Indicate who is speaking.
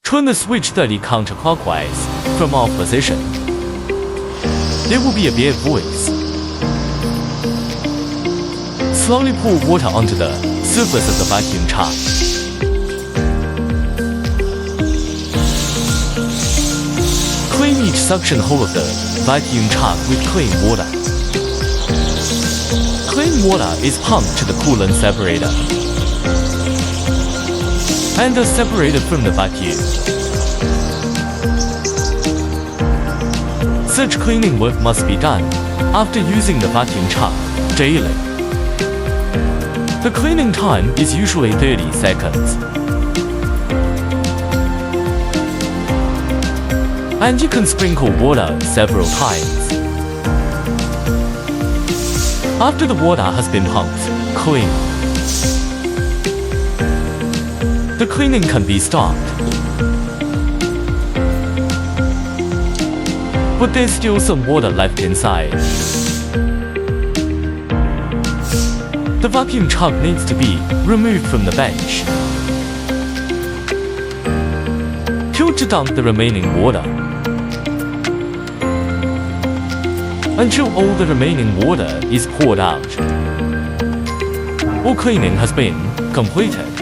Speaker 1: Turn the switch 30 counterclockwise from off position. There will be a bare voice. Slowly pour water onto the surface of the vacuum tub. Clean each suction hole of the vacuum tub with clean water. Clean water is pumped to the coolant separator and is separated from the vacuum. Such cleaning work must be done after using the vacuum tub daily. The cleaning time is usually 30 seconds. And you can sprinkle water several times. After the water has been pumped clean, the cleaning can be stopped. But there's still some water left inside. The vacuum tub needs to be removed from the bench. Filter dump the remaining water until all the remaining water is poured out. All cleaning has been completed.